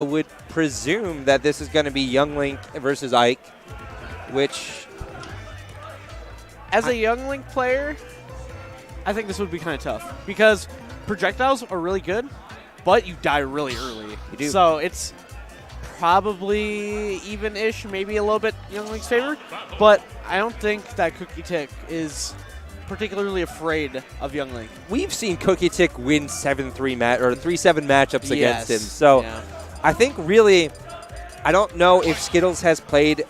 would presume that this is going to be Young Link versus Ike, which... As a Young Link player, I think this would be kind of tough because projectiles are really good, but you die really early. You do. So it's probably even-ish, maybe a little bit Young Link's favor, but I don't think that Cookietic is particularly afraid of Young Link. We've seen Cookietic win 7-3 or 3-7 matchups against him. So yeah. I think really, I don't know if Skittles has played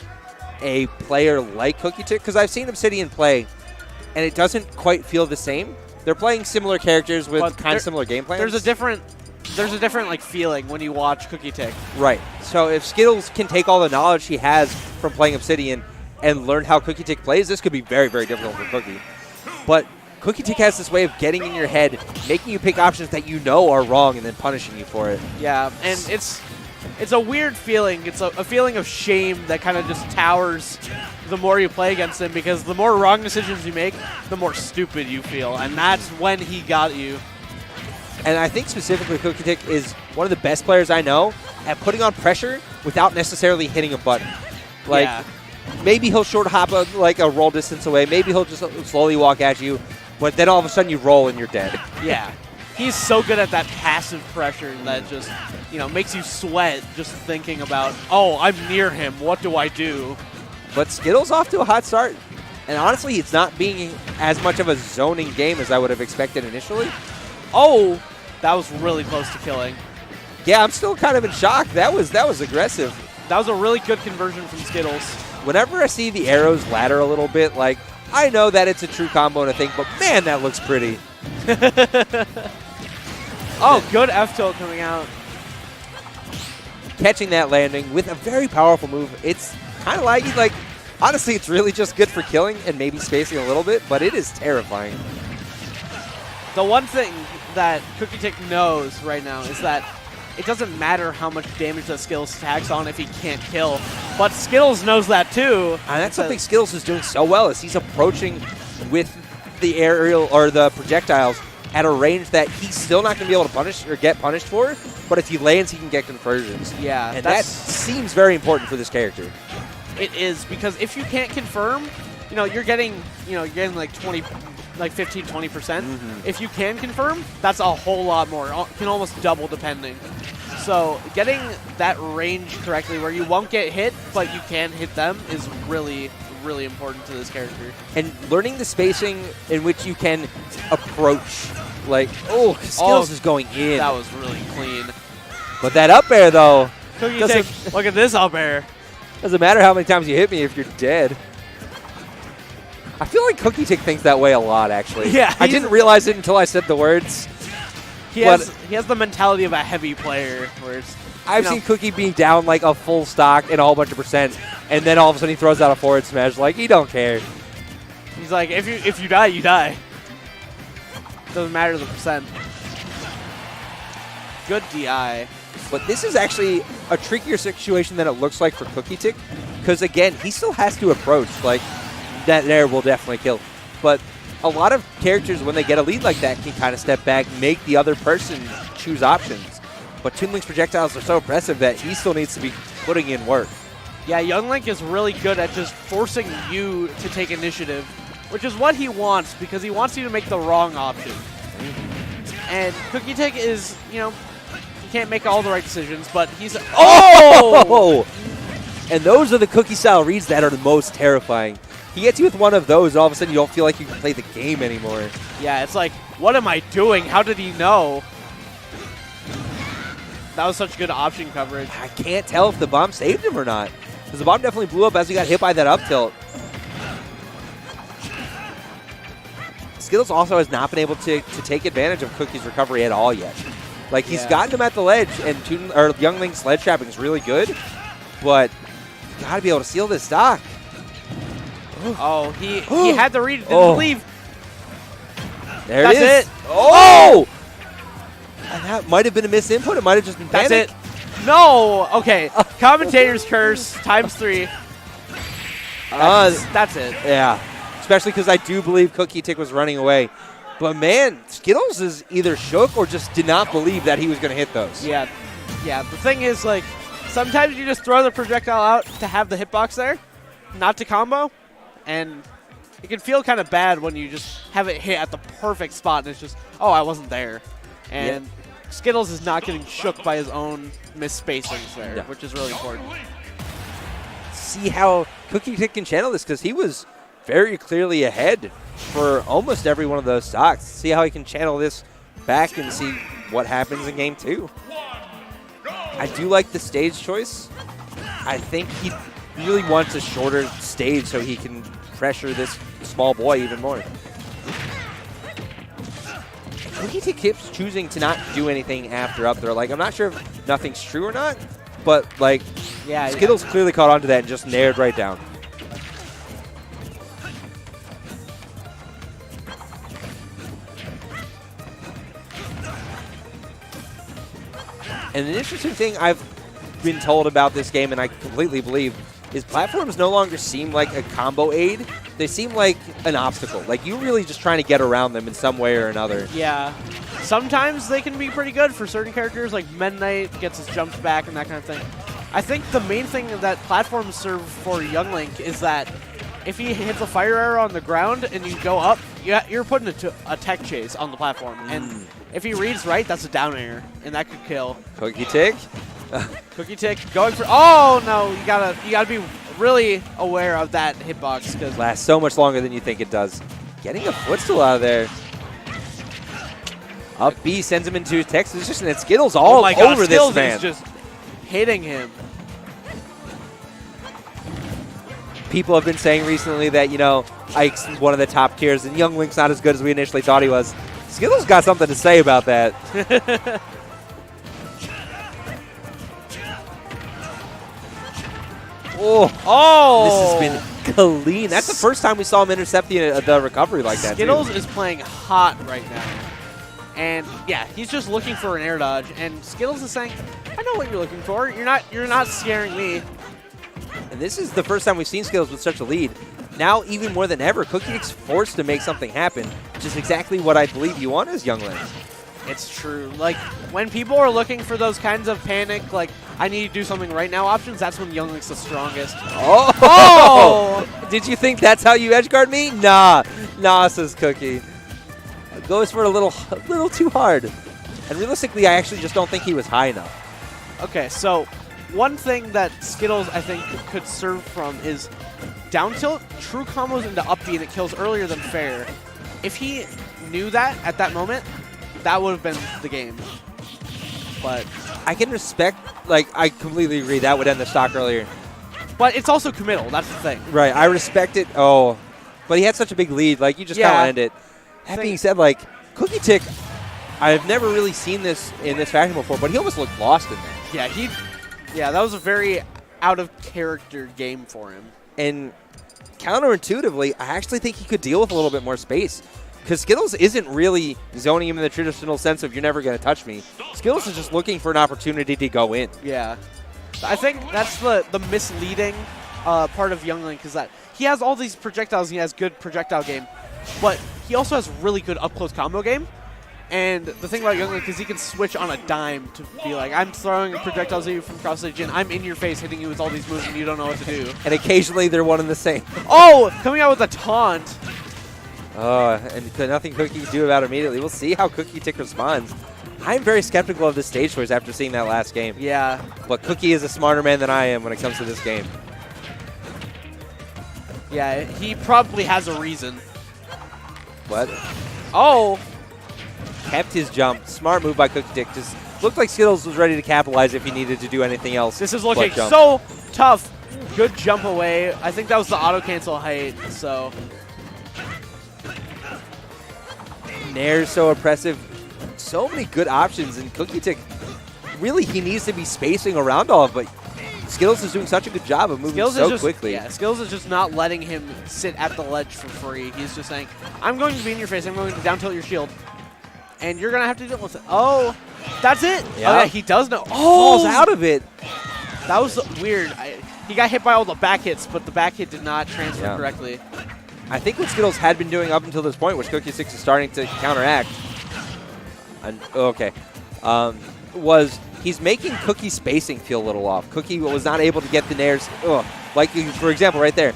a player like Cookietic, because I've seen Obsidian play, and it doesn't quite feel the same. They're playing similar characters with kind of similar game plans. There's a different like feeling when you watch Cookietic. Right. So if Skittles can take all the knowledge he has from playing Obsidian and learn how Cookietic plays, this could be very, very difficult for Cookie. But Cookietic has this way of getting in your head, making you pick options that you know are wrong, and then punishing you for it. Yeah, and it's a weird feeling. It's a feeling of shame that kind of just towers the more you play against him, because the more wrong decisions you make, the more stupid you feel, and that's when he got you. And I think specifically Cookietic is one of the best players I know at putting on pressure without necessarily hitting a button. Like, yeah. Maybe he'll short hop a roll distance away. Maybe he'll just slowly walk at you, but then all of a sudden you roll and you're dead. Yeah. He's so good at that passive pressure that just, makes you sweat just thinking about, oh, I'm near him. What do I do? But Skittles off to a hot start. And honestly, it's not being as much of a zoning game as I would have expected initially. Oh, that was really close to killing. Yeah, I'm still kind of in shock. That was aggressive. That was a really good conversion from Skittles. Whenever I see the arrows ladder a little bit, like, I know that it's a true combo and a thing, but man, that looks pretty. Oh, good F-tilt coming out. Catching that landing with a very powerful move. It's kind of laggy. Like, honestly, it's really just good for killing and maybe spacing a little bit, but it is terrifying. The one thing that Cookietic knows right now is that it doesn't matter how much damage that Skittles tags on if he can't kill. But Skittles knows that too. And that's something Skittles is doing so well, is he's approaching with the aerial or the projectiles at a range that he's still not going to be able to punish or get punished for, but if he lands, he can get conversions. Yeah. And that seems very important for this character. It is, because if you can't confirm, you're getting like 20, like 15, 20%. Mm-hmm. If you can confirm, that's a whole lot more. Can almost double depending. So getting that range correctly where you won't get hit, but you can hit them is really, really important to this character. And learning the spacing in which you can approach. Like, Skittles is going in. That was really clean. But that up air, though, Cookietic, look at this up air. Doesn't matter how many times you hit me if you're dead. I feel like Cookietic thinks that way a lot, actually. Yeah. I didn't realize it until I said the words. He has the mentality of a heavy player. Where it's, I've seen Cookie being down like a full stock and a whole bunch of percent, and then all of a sudden he throws out a forward smash like he don't care. He's like, if you die, you die. Doesn't matter the percent. Good DI. But this is actually a trickier situation than it looks like for Cookietic, because again, he still has to approach. Like, that there will definitely kill. But a lot of characters, when they get a lead like that, can kind of step back, make the other person choose options. But Toon Link's projectiles are so impressive that he still needs to be putting in work. Yeah, Young Link is really good at just forcing you to take initiative, which is what he wants, because he wants you to make the wrong option. And Cookietic is, he can't make all the right decisions, but he's... Oh! And those are the Cookie-style reads that are the most terrifying. He gets you with one of those, and all of a sudden you don't feel like you can play the game anymore. Yeah, it's like, what am I doing? How did he know? That was such good option coverage. I can't tell if the bomb saved him or not, because the bomb definitely blew up as he got hit by that up tilt. Skittles also has not been able to take advantage of Cookie's recovery at all yet. Like, he's gotten him at the ledge, and Young Link's ledge trapping is really good, but you got to be able to seal this stock. Oh, he had the read, didn't leave. There That's it is. It. Oh! And that might have been a misinput. It might have just been panic. That's it. No! Okay. Commentator's curse ×3. That's it. Yeah. Especially because I do believe Cookietic was running away. But man, Skittles is either shook or just did not believe that he was going to hit those. Yeah. Yeah, the thing is, like, sometimes you just throw the projectile out to have the hitbox there, not to combo, and it can feel kind of bad when you just have it hit at the perfect spot and it's just, oh, I wasn't there. And Skittles is not getting shook by his own misspacings there, which is really important. See how Cookietic can channel this, because he was very clearly ahead for almost every one of those stocks. See how he can channel this back and see what happens in game 2. I do like the stage choice. I think he really wants a shorter stage so he can pressure this small boy even more. Cookietic keeps choosing to not do anything after up there. Like, I'm not sure if nothing's true or not, but like, Skittles clearly caught on to that and just nared right down. And an interesting thing I've been told about this game, and I completely believe, is platforms no longer seem like a combo aid. They seem like an obstacle. Like, you're really just trying to get around them in some way or another. Yeah. Sometimes they can be pretty good for certain characters, like Meta Knight gets his jumps back and that kind of thing. I think the main thing that platforms serve for Young Link is that if he hits a fire arrow on the ground and you go up, you're putting a tech chase on the platform. And if he reads right, that's a down air, and that could kill. Cookietic. Cookietic going for, oh no, you gotta be really aware of that hitbox, because lasts so much longer than you think it does. Getting a footstool out of there. Up B sends him into his tech position, and Skittles all over Skittles this man. Is just hitting him. People have been saying recently that, you know, Ike's one of the top tiers, and Young Link's not as good as we initially thought he was. Skittles got something to say about that. Oh, this has been clean. That's the first time we saw him intercept the recovery like that. Skittles is playing hot right now. And yeah, he's just looking for an air dodge, and Skittles is saying, I know what you're looking for. You're not scaring me. And this is the first time we've seen Skittles with such a lead. Now, even more than ever, Cookietic's forced to make something happen, which is exactly what I believe you want as Young Link. It's true. Like, when people are looking for those kinds of panic, like, I need to do something right now options, that's when Young Link's the strongest. Oh! Did you think that's how you edgeguard me? Nah, says Cookie. Goes for a little too hard. And realistically, I actually just don't think he was high enough. Okay, so one thing that Skittles, I think, could serve from is down tilt, true combos into up B, and it kills earlier than fair. If he knew that at that moment, that would have been the game. But I can respect, like, I completely agree. That would end the stock earlier. But it's also committal. That's the thing. Right. I respect it. Oh. But he had such a big lead. Like, you just kind of end it. That being said, like, Cookietic, I've never really seen this in this fashion before, but he almost looked lost in that. Yeah, that was a very out-of-character game for him. And counterintuitively, I actually think he could deal with a little bit more space. Because Skittles isn't really zoning him in the traditional sense of you're never going to touch me. Skittles is just looking for an opportunity to go in. Yeah. I think that's the misleading part of Young Link, is that he has all these projectiles, and he has good projectile game, but he also has really good up-close combo game. And the thing about Young Link is he can switch on a dime to be like, I'm throwing projectiles at you from cross stage, and I'm in your face hitting you with all these moves, and you don't know what to do. And occasionally they're one and the same. Oh, coming out with a taunt. And nothing Cookie can do about it immediately. We'll see how Cookietic responds. I'm very skeptical of this stage choice after seeing that last game. Yeah. But Cookie is a smarter man than I am when it comes to this game. Yeah, he probably has a reason. What? Oh! Kept his jump. Smart move by Cookietic. Just looked like Skittles was ready to capitalize if he needed to do anything else. This is looking so tough. Good jump away. I think that was the auto-cancel height, so. Nair's so oppressive. So many good options, and Cookietic, really, he needs to be spacing around all of it, but Skittles is doing such a good job of moving quickly. Yeah, Skittles is just not letting him sit at the ledge for free. He's just saying, I'm going to be in your face. I'm going to down tilt your shield. And you're going to have to deal with it. Oh, that's it. Yeah. Oh, yeah, he does know. Oh, falls out of it. That was weird. He got hit by all the back hits, but the back hit did not transfer correctly. I think what Skittles had been doing up until this point, which Cookietic is starting to counteract, was he's making Cookie's spacing feel a little off. Cookie was not able to get the nairs. Like, for example, right there.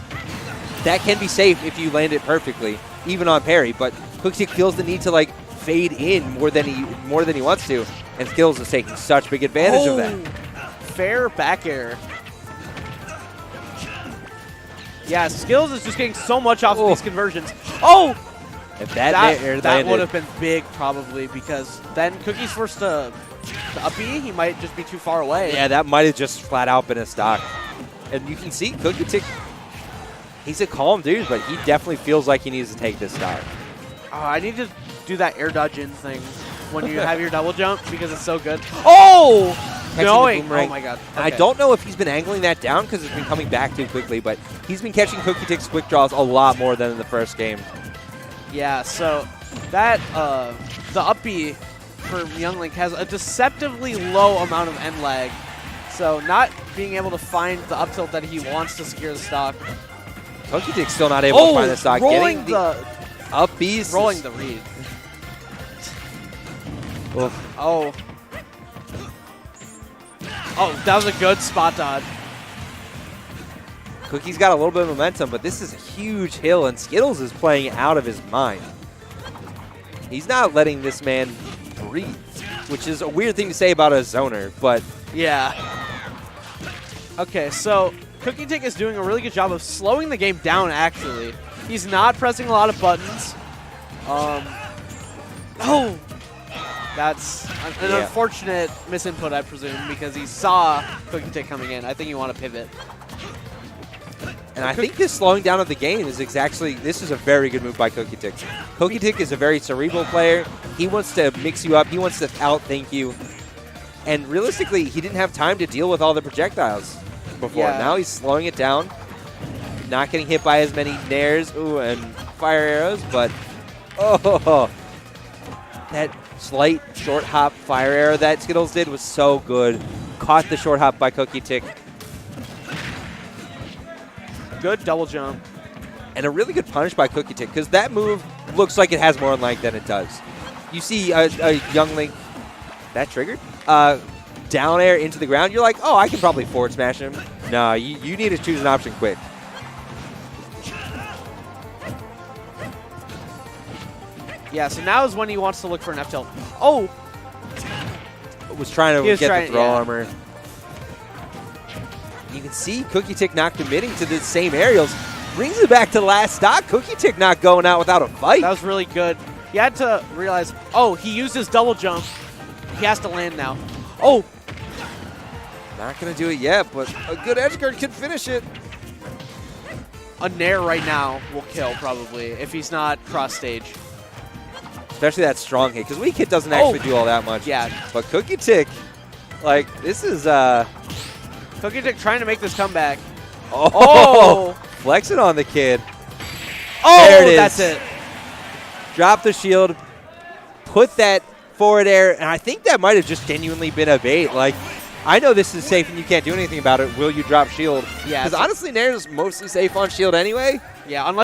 That can be safe if you land it perfectly, even on parry, but Cookietic feels the need to, like, fade in more than he wants to, and Skittles is taking such big advantage of that. Fair back air. Yeah, Skittles is just getting so much off of these conversions. Oh! If that would have been big, probably, because then Cookie's forced to up B. He might just be too far away. Yeah, that might have just flat out been a stock. And you can see Cookietic, he's a calm dude, but he definitely feels like he needs to take this stock. Oh, I need to do that air dodge in thing when you have your double jump because it's so good. Oh! Going. Oh, my God. Okay. I don't know if he's been angling that down because it's been coming back too quickly, but he's been catching Cookietic's quick draws a lot more than in the first game. Yeah, so that, the up B for Young Link has a deceptively low amount of end lag. So not being able to find the up tilt that he wants to secure the stock. Cookietic's still not able to find the stock. Rolling the up B's. Rolling the read. Oof. Oh. Oh, that was a good spot dodge. Cookie's got a little bit of momentum, but this is a huge hill, and Skittles is playing out of his mind. He's not letting this man breathe, which is a weird thing to say about a zoner, but... Yeah. Okay, so Cookietic is doing a really good job of slowing the game down, actually. He's not pressing a lot of buttons. Oh! That's an unfortunate misinput, I presume, because he saw Cookietic coming in. I think you want to pivot. And I think this slowing down of the game is this is a very good move by Cookietic. Cookietic is a very cerebral player. He wants to mix you up. He wants to outthink you. And realistically, he didn't have time to deal with all the projectiles before. Yeah. Now he's slowing it down. Not getting hit by as many nairs and fire arrows, but that slight short hop fire arrow that Skittles did was so good. Caught the short hop by Cookietic. Good double jump. And a really good punish by Cookietic, because that move looks like it has more lag than it does. You see a Young Link, that triggered? Down air into the ground, you're like, oh, I can probably forward smash him. No, you need to choose an option quick. Yeah, so now is when he wants to look for an F tilt. Oh! Was trying to get the throw yeah. armor. You can see Cookietic not committing to the same aerials. Brings it back to last stock. Cookietic not going out without a fight. That was really good. He had to realize, oh, he used his double jump. He has to land now. Oh! Not going to do it yet, but a good edge guard can finish it. A nair right now will kill, probably, if he's not cross-stage. Especially that strong hit, because weak hit doesn't actually do all that much. Yeah. But Cookietic, like, this is... Cookietic trying to make this comeback. Oh! Flexing on the kid. Oh, there it is. That's it. Drop the shield. Put that forward air. And I think that might have just genuinely been a bait. Like, I know this is safe and you can't do anything about it. Will you drop shield? Yeah. Because honestly, Nair's mostly safe on shield anyway. Yeah, unless